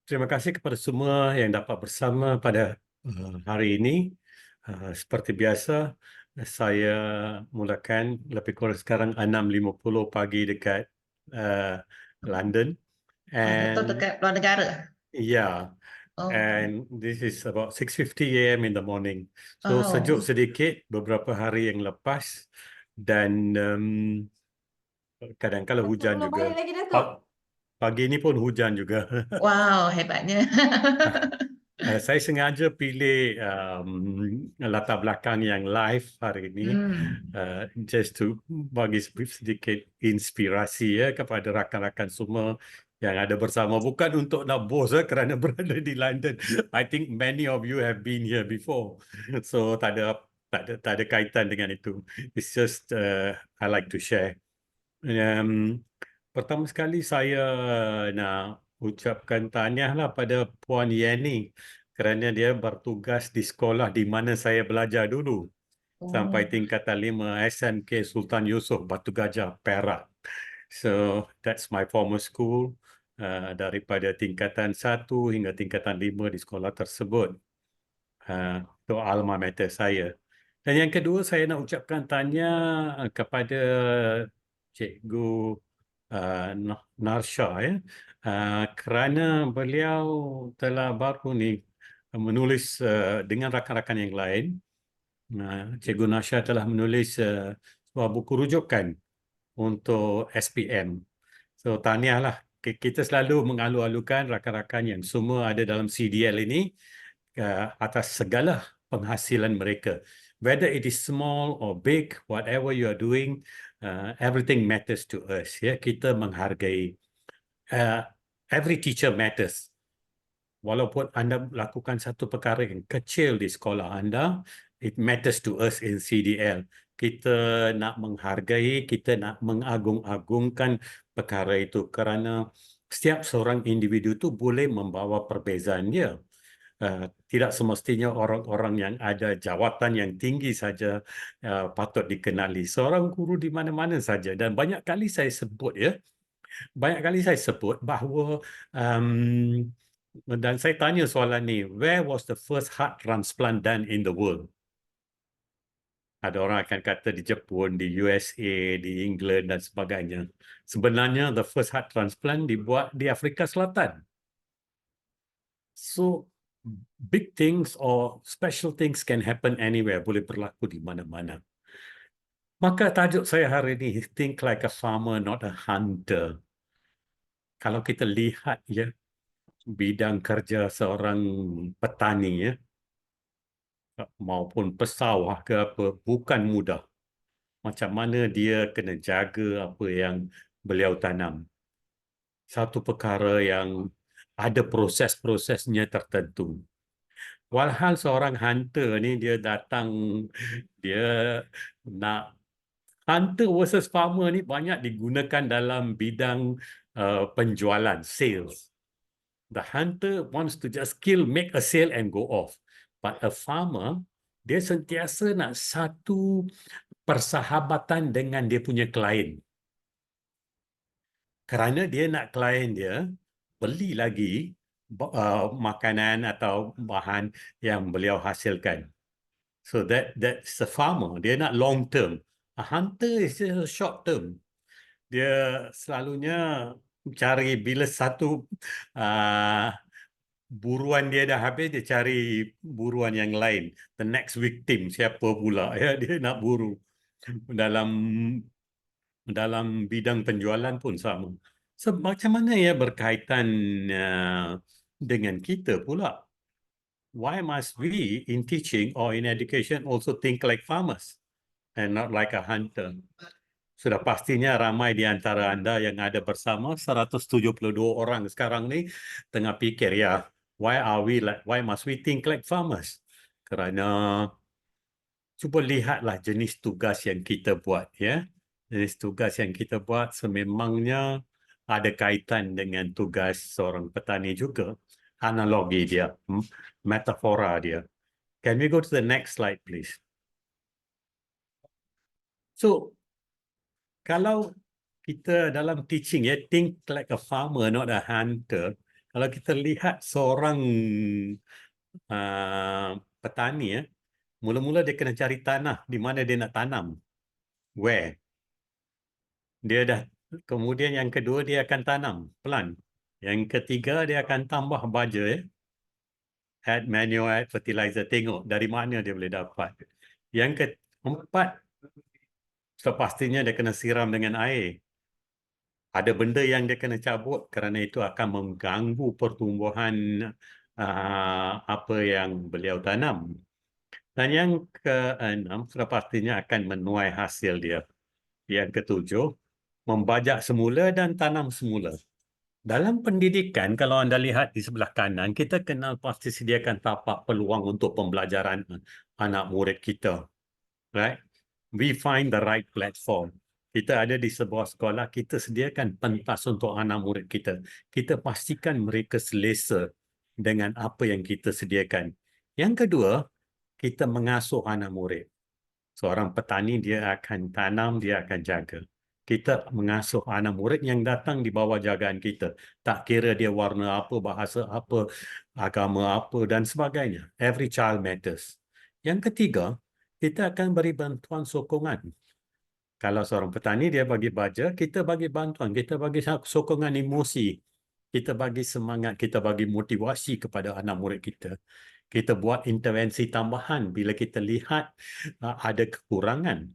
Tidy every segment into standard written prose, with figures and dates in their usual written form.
Terima kasih kepada semua yang dapat bersama pada hari ini. Seperti biasa, saya mulakan lebih kurang sekarang 6:50 pagi dekat London. Betul And dekat luar negara. yeah, Oh, and this is about 6:50 a.m. in the morning. So sejuk oh. sedikit beberapa hari yang lepas dan kadang-kala Datuk hujan belum balik juga. lagi, Datuk. Pa- Pagi ini pun hujan juga. Wow, hebatnya. Saya sengaja pilih latar belakang yang live hari ini, Hmm. just to bagi sedikit inspirasi ya kepada rakan-rakan semua yang ada bersama. Bukan untuk nak bos kerana berada di London. I think many of you have been here before, so tak ada kaitan dengan itu. It's just I like to share. Um, Pertama sekali saya nak ucapkan tahniahlah pada Puan Yani kerana dia bertugas di sekolah di mana saya belajar dulu sampai Oh, tingkatan 5 SMK Sultan Yusof Batu Gajah Perak. So that's my former school, daripada tingkatan 1 hingga tingkatan 5 di sekolah tersebut. Itu alma mater saya. Dan yang kedua, saya nak ucapkan tanya kepada Cikgu Narsha ya, kerana beliau telah baru ni menulis dengan rakan-rakan yang lain. Cikgu Narsha telah menulis sebuah buku rujukan untuk SPM. So tahniahlah. Kita selalu mengalu-alukan rakan-rakan yang semua ada dalam CDL ini atas segala penghasilan mereka. Whether it is small or big, whatever you are doing, everything matters to us. Ya, kita menghargai. Every teacher matters. Walaupun anda lakukan satu perkara yang kecil di sekolah anda, it matters to us in CDL. Kita nak menghargai, kita nak mengagung-agungkan perkara itu kerana setiap seorang individu itu boleh membawa perbezaan dia. Tidak semestinya orang-orang yang ada jawatan yang tinggi saja patut dikenali. Seorang guru di mana-mana saja. Dan banyak kali saya sebut bahawa dan saya tanya soalan ni, where was the first heart transplant done in the world? Ada orang akan kata di Jepun, di USA, di England dan sebagainya. Sebenarnya the first heart transplant dibuat di Afrika Selatan. So big things or special things can happen anywhere, boleh berlaku di mana-mana. Maka tajuk saya hari ini, think like a farmer, not a hunter. Kalau kita lihat ya, bidang kerja seorang petani ya, maupun pesawah ke apa, bukan mudah. Macam mana dia kena jaga apa yang beliau tanam. Satu perkara yang ada proses-prosesnya tertentu. Walhal seorang hunter ni dia datang, dia nak hunter versus farmer ni banyak digunakan dalam bidang penjualan, sales. The hunter wants to just kill, make a sale and go off. But a farmer, dia sentiasa nak satu persahabatan dengan dia punya klien. Kerana dia nak klien dia beli lagi makanan atau bahan yang beliau hasilkan. So that's the farmer. Dia nak long term. A hunter is just a short term. Dia selalunya cari bila satu uh, buruan dia dah habis, dia cari buruan yang lain. The next victim, siapa pula ya dia nak buru. Dalam dalam bidang penjualan pun sama. So, macam mana ya berkaitan dengan kita pula? Why must we in teaching or in education also think like farmers and not like a hunter? Sudah pastinya ramai di antara anda yang ada bersama 172 orang sekarang ni tengah fikir ya, why must we think like farmers? Kerana cuba lihatlah jenis tugas yang kita buat ya. Jenis tugas yang kita buat sememangnya ada kaitan dengan tugas seorang petani juga. Analogi dia, metafora dia. Can we go to the next slide please? So, kalau kita dalam teaching ya, think like a farmer not a hunter, Kalau kita lihat seorang petani ya, mula-mula dia kena cari tanah di mana dia nak tanam. Where? Dia dah, kemudian yang kedua dia akan tanam, plant. Yang ketiga dia akan tambah baja ya. Add manure, add fertilizer. Tengok dari mana dia boleh dapat. Yang keempat, sepastinya dia kena siram dengan air. Ada benda yang dia kena cabut kerana itu akan mengganggu pertumbuhan apa yang beliau tanam. Dan yang keenam, sudah pastinya akan menuai hasil dia. Yang ketujuh, membajak semula dan tanam semula. Dalam pendidikan, kalau anda lihat di sebelah kanan, kita kenal pasti sediakan tapak peluang untuk pembelajaran anak murid kita. Right? We find the right platform. Kita ada di sebuah sekolah, kita sediakan pentas untuk anak murid kita. Kita pastikan mereka selesa dengan apa yang kita sediakan. Yang kedua, kita mengasuh anak murid. Seorang petani dia akan tanam, dia akan jaga. Kita mengasuh anak murid yang datang di bawah jagaan kita. Tak kira dia warna apa, bahasa apa, agama apa dan sebagainya. Every child matters. Yang ketiga, kita akan beri bantuan sokongan. Kalau seorang petani dia bagi baja, kita bagi bantuan, kita bagi sokongan emosi. Kita bagi semangat, kita bagi motivasi kepada anak murid kita. Kita buat intervensi tambahan bila kita lihat ada kekurangan.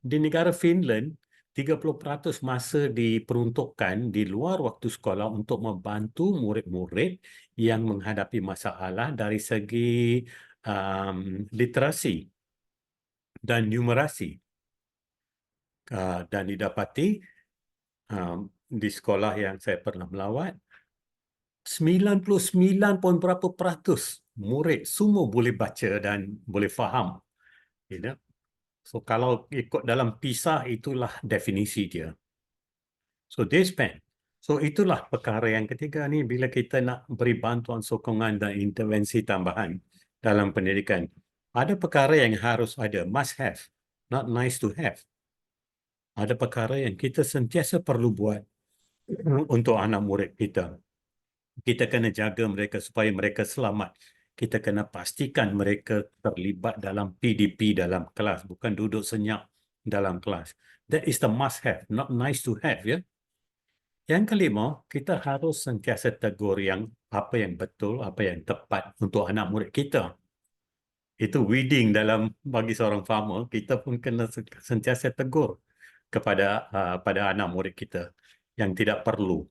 Di negara Finland, 30% masa diperuntukkan di luar waktu sekolah untuk membantu murid-murid yang menghadapi masalah dari segi literasi dan numerasi. Dan didapati di sekolah yang saya pernah melawat, 99 pun berapa peratus murid semua boleh baca dan boleh faham. You know? So kalau ikut dalam PISA, itulah definisi dia. So they spend. So itulah perkara yang ketiga ni bila kita nak beri bantuan sokongan dan intervensi tambahan dalam pendidikan. Ada perkara yang harus ada, must have, not nice to have. Ada perkara yang kita sentiasa perlu buat untuk anak murid kita. Kita kena jaga mereka supaya mereka selamat. Kita kena pastikan mereka terlibat dalam PDP dalam kelas, bukan duduk senyap dalam kelas. That is the must have, not nice to have, ya. Yang kelima, kita harus sentiasa tegur yang apa yang betul, apa yang tepat untuk anak murid kita. Itu weeding dalam bagi seorang farmer, kita pun kena sentiasa tegur kepada pada anak murid kita yang tidak perlu.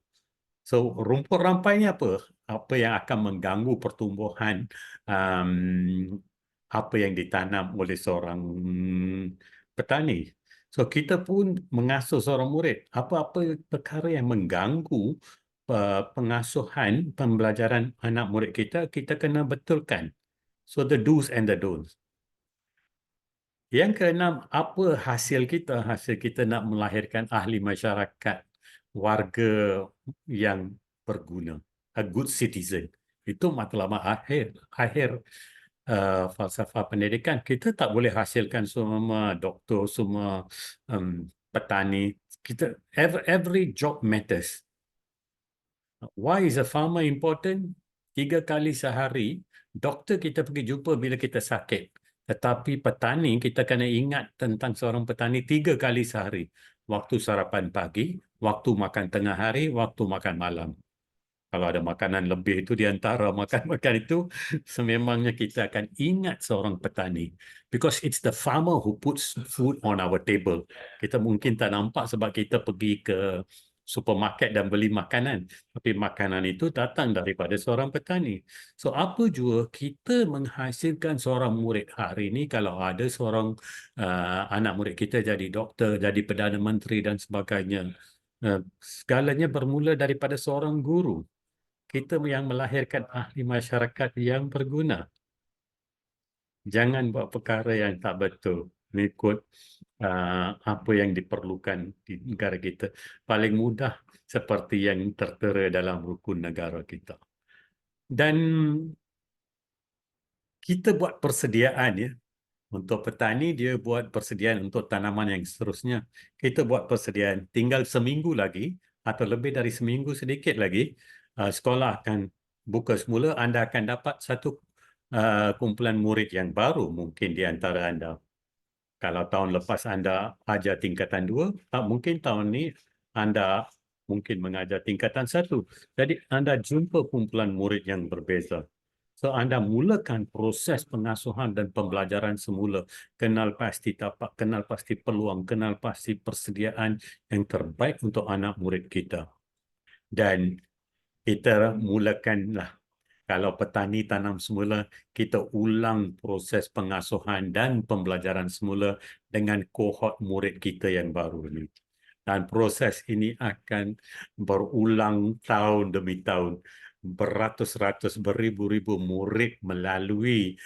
So, rumput rampai ni apa? Apa yang akan mengganggu pertumbuhan apa yang ditanam oleh seorang petani. So, kita pun mengasuh seorang murid. Apa-apa perkara yang mengganggu pengasuhan pembelajaran anak murid kita, kita kena betulkan. So, the do's and the don'ts. Yang keenam, apa hasil kita? Hasil kita nak melahirkan ahli masyarakat, warga yang berguna, a good citizen. Itu matlamat akhir falsafah pendidikan. Kita tak boleh hasilkan semua doktor, semua petani. Kita every job matters. Why is a farmer important? 3 kali sehari, doktor kita pergi jumpa bila kita sakit. Tetapi petani, kita kena ingat tentang seorang petani 3 kali sehari. Waktu sarapan pagi, waktu makan tengah hari, waktu makan malam. Kalau ada makanan lebih itu di antara makan-makan itu, sememangnya kita akan ingat seorang petani. Because it's the farmer who puts food on our table. Kita mungkin tak nampak sebab kita pergi ke supermarket dan beli makanan. Tapi makanan itu datang daripada seorang petani. So, apa jua kita menghasilkan seorang murid hari ini kalau ada seorang anak murid kita jadi doktor, jadi Perdana Menteri dan sebagainya. Segalanya bermula daripada seorang guru. Kita yang melahirkan ahli masyarakat yang berguna. Jangan buat perkara yang tak betul mengikut apa yang diperlukan di negara kita. Paling mudah seperti yang tertera dalam rukun negara kita. Dan kita buat persediaan ya. Untuk petani, dia buat persediaan untuk tanaman yang seterusnya. Kita buat persediaan. Tinggal seminggu lagi atau lebih dari seminggu sedikit lagi, sekolah akan buka semula, anda akan dapat satu kumpulan murid yang baru mungkin di antara anda. Kalau tahun lepas anda ajar tingkatan 2, mungkin tahun ni anda mungkin mengajar tingkatan 1. Jadi anda jumpa kumpulan murid yang berbeza. So anda mulakan proses pengasuhan dan pembelajaran semula. Kenal pasti tapak, kenal pasti peluang, kenal pasti persediaan yang terbaik untuk anak murid kita. Dan kita mulakanlah, kalau petani tanam semula, kita ulang proses pengasuhan dan pembelajaran semula dengan kohort murid kita yang baru ini. Dan proses ini akan berulang tahun demi tahun. Beratus-ratus, beribu-ribu murid melalui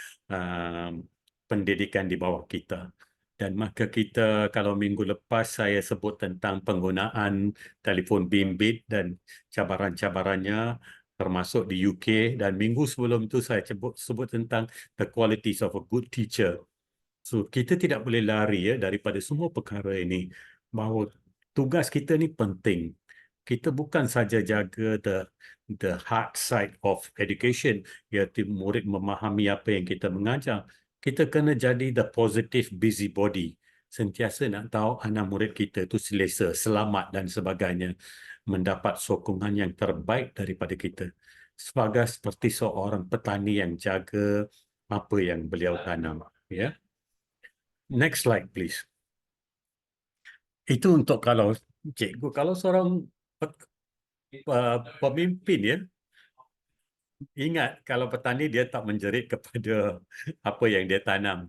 pendidikan di bawah kita. Dan maka kita, kalau minggu lepas saya sebut tentang penggunaan telefon bimbit dan cabaran-cabarannya, termasuk di UK, dan minggu sebelum itu saya sebut tentang the qualities of a good teacher. So kita tidak boleh lari daripada semua perkara ini, bahawa tugas kita ni penting. Kita bukan saja jaga the hard side of education, iaitu murid memahami apa yang kita mengajar. Kita kena jadi the positive busybody. Sentiasa nak tahu anak murid kita itu selesa, selamat dan sebagainya. Mendapat sokongan yang terbaik daripada kita. Seperti seorang petani yang jaga apa yang beliau tanam. Ya. Next slide, please. Itu untuk kalau cikgu, kalau seorang pemimpin ya, ingat kalau petani dia tak menjerit kepada apa yang dia tanam.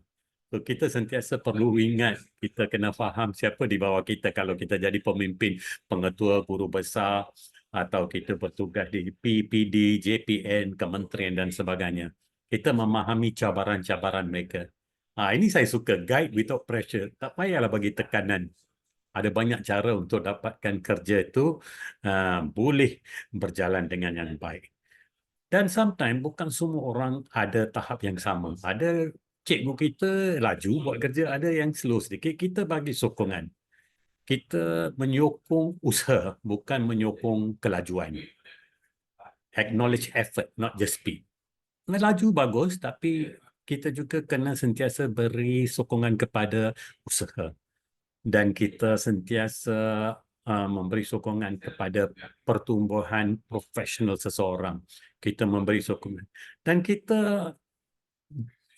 So, kita sentiasa perlu ingat, kita kena faham siapa di bawah kita kalau kita jadi pemimpin, pengetua, guru besar, atau kita bertugas di PPD, JPN, kementerian dan sebagainya. Kita memahami cabaran-cabaran mereka. Ini saya suka, guide without pressure. Tak payahlah bagi tekanan. Ada banyak cara untuk dapatkan kerja itu boleh berjalan dengan yang baik. Dan sometimes bukan semua orang ada tahap yang sama. Ada cikgu kita laju buat kerja, ada yang slow sedikit. Kita bagi sokongan. Kita menyokong usaha, bukan menyokong kelajuan. Acknowledge effort, not just speed. Laju bagus, tapi kita juga kena sentiasa beri sokongan kepada usaha. Dan kita sentiasa memberi sokongan kepada pertumbuhan profesional seseorang. Kita memberi sokongan. Dan kita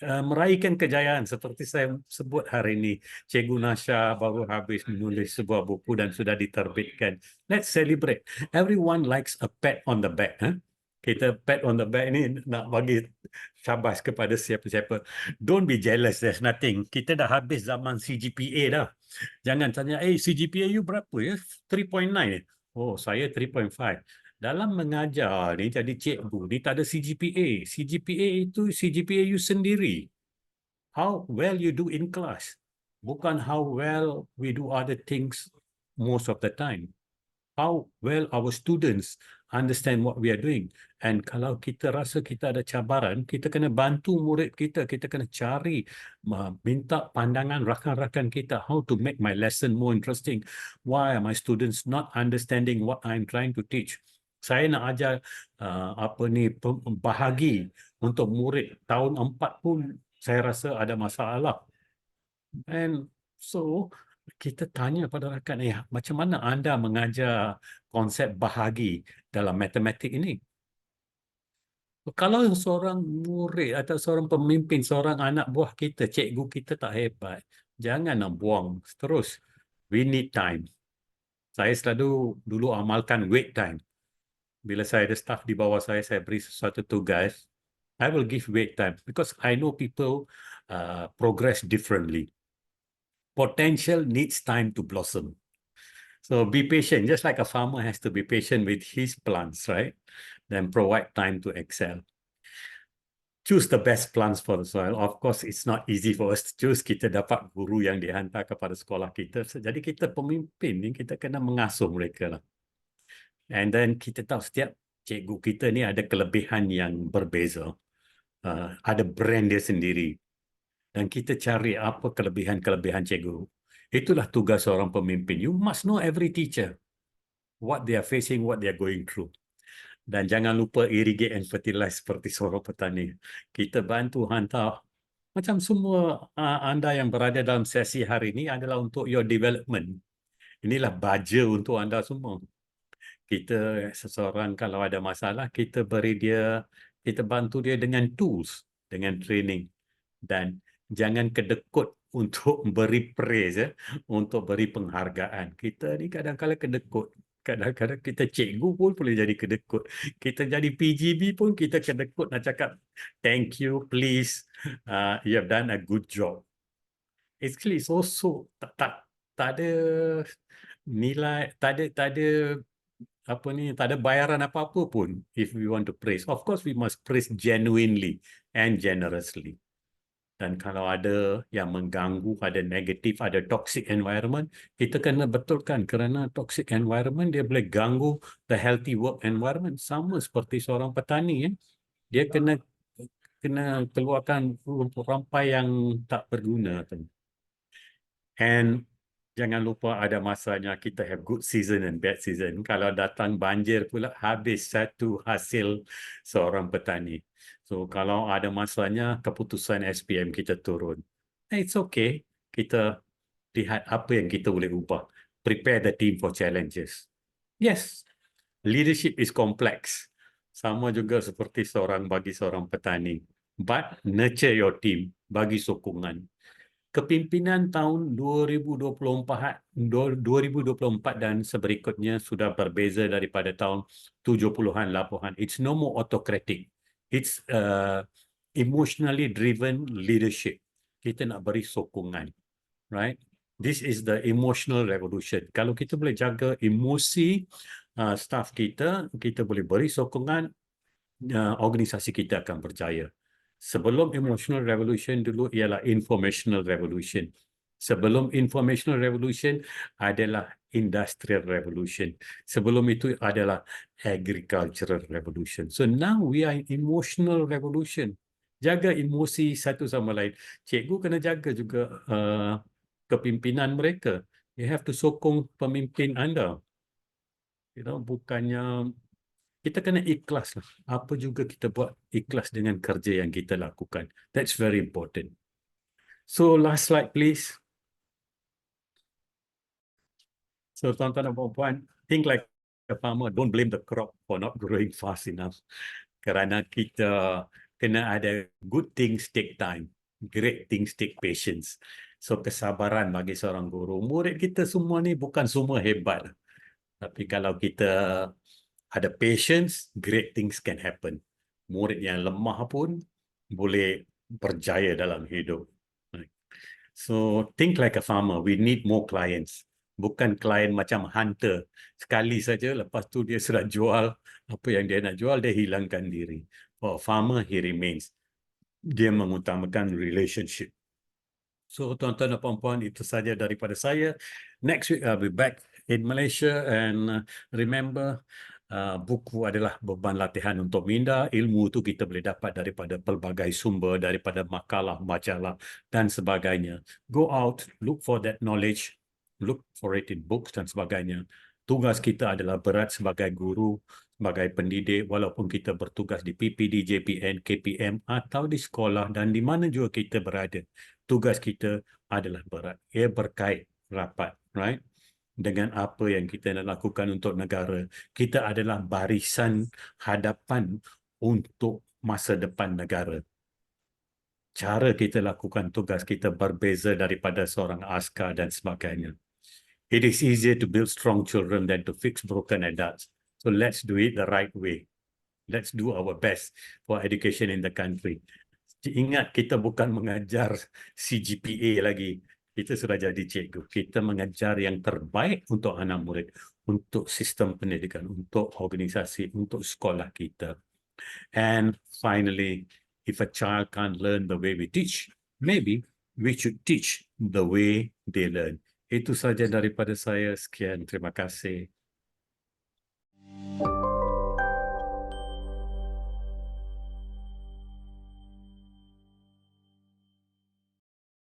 meraihkan kejayaan seperti saya sebut hari ini. Cikgu Nasha baru habis menulis sebuah buku dan sudah diterbitkan. Let's celebrate. Everyone likes a pat on the back. Kita pat on the back ni nak bagi syabas kepada siapa-siapa. Don't be jealous, there's nothing. Kita dah habis zaman CGPA dah. Jangan tanya, CGPA you berapa ya? 3.9. Oh, saya 3.5. Dalam mengajar ni, jadi cikgu ni tak ada CGPA. CGPA itu CGPA you sendiri. How well you do in class. Bukan how well we do other things most of the time. How well our students understand what we are doing. And kalau kita rasa kita ada cabaran, kita kena bantu murid kita. Kita kena cari, minta pandangan rakan-rakan kita. How to make my lesson more interesting. Why are my students not understanding what I'm trying to teach? Saya nak ajar bahagi untuk murid tahun 4 pun saya rasa ada masalah. And so kita tanya pada rakan, macam mana anda mengajar konsep bahagi dalam matematik ini? Kalau seorang murid atau seorang pemimpin, seorang anak buah kita, cikgu kita tak hebat, jangan nak buang terus. We need time. Saya selalu dulu amalkan wait time. Bila saya ada staff di bawah saya beri sesuatu tugas, I will give wait time because I know people progress differently. Potential needs time to blossom. So be patient, just like a farmer has to be patient with his plants, right? Then provide time to excel. Choose the best plants for the soil. Of course, it's not easy for us to choose. Kita dapat guru yang dihantar kepada sekolah kita. Jadi kita pemimpin ni, kita kena mengasuh mereka lah. And then kita tahu setiap cikgu kita ni ada kelebihan yang berbeza. Ada brand dia sendiri. Dan kita cari apa kelebihan-kelebihan cikgu. Itulah tugas seorang pemimpin. You must know every teacher. What they are facing, what they are going through. Dan jangan lupa irrigate and fertilize seperti seorang petani. Kita bantu hantar macam semua anda yang berada dalam sesi hari ini adalah untuk your development. Inilah baja untuk anda semua. Kita seseorang kalau ada masalah, kita bantu dia dengan tools, dengan training. Dan jangan kedekut untuk beri praise, untuk beri penghargaan. Kita ni kadang-kadang kedekut. Kadang-kadang kita cikgu pun boleh jadi kedekut. Kita jadi PGB pun kita kedekut nak cakap thank you, please, you have done a good job. Actually, it's also tak ada nilai, tak ada tak ada bayaran apa-apa pun if we want to praise. Of course, we must praise genuinely and generously. Dan kalau ada yang mengganggu, ada negatif, ada toxic environment, kita kena betulkan kerana toxic environment dia boleh ganggu the healthy work environment. Sama seperti seorang petani, ya. Dia kena keluarkan rampai yang tak berguna. And jangan lupa ada masanya kita have good season and bad season. Kalau datang banjir pula, habis satu hasil seorang petani. So, kalau ada masanya keputusan SPM kita turun. It's okay. Kita lihat apa yang kita boleh ubah. Prepare the team for challenges. Yes, leadership is complex. Sama juga seperti bagi seorang petani. But nurture your team. Bagi sokongan. Kepimpinan tahun 2024 dan seberikutnya sudah berbeza daripada tahun 70-an, 80-an. It's no more autocratic. It's emotionally driven leadership. Kita nak beri sokongan, right? This is the emotional revolution. Kalau kita boleh jaga emosi staff kita, kita boleh beri sokongan, organisasi kita akan berjaya. Sebelum emotional revolution dulu ialah informational revolution. Sebelum informational revolution adalah industrial revolution. Sebelum itu adalah agricultural revolution. So now we are in emotional revolution. Jaga emosi satu sama lain. Cikgu kena jaga juga kepimpinan mereka. You have to sokong pemimpin anda. Bukannya kita kena ikhlas lah. Apa juga kita buat, ikhlas dengan kerja yang kita lakukan. That's very important. So, last slide please. So, tuan-tuan dan puan-puan, think like a farmer. Don't blame the crop for not growing fast enough. Kerana kita kena ada good things take time. Great things take patience. So, kesabaran bagi seorang guru. Murid kita semua ni bukan semua hebat. Tapi kalau kita ada patience, great things can happen. Murid yang lemah pun boleh berjaya dalam hidup. So, think like a farmer. We need more clients. Bukan klien macam hunter. Sekali saja, lepas tu dia sudah jual apa yang dia nak jual, dia hilangkan diri. For a farmer, he remains. Dia mengutamakan relationship. So, tuan-tuan dan puan-puan, itu saja daripada saya. Next week, I'll be back in Malaysia. And remember, buku adalah beban latihan untuk minda. Ilmu itu kita boleh dapat daripada pelbagai sumber, daripada makalah, majalah dan sebagainya. Go out, look for that knowledge, look for it in books dan sebagainya. Tugas kita adalah berat sebagai guru, sebagai pendidik, walaupun kita bertugas di PPD, JPN, KPM atau di sekolah dan di mana juga kita berada. Tugas kita adalah berat. Ia berkait rapat, right? Dengan apa yang kita nak lakukan untuk negara. Kita adalah barisan hadapan untuk masa depan negara. Cara kita lakukan tugas kita berbeza daripada seorang askar dan sebagainya. It is easier to build strong children than to fix broken adults. So let's do it the right way. Let's do our best for education in the country. Ingat, kita bukan mengajar CGPA lagi. Kita sudah jadi cikgu. Kita mengajar yang terbaik untuk anak murid, untuk sistem pendidikan, untuk organisasi, untuk sekolah kita. And finally, if a child can't learn the way we teach, maybe we should teach the way they learn. Itu saja daripada saya. Sekian, terima kasih.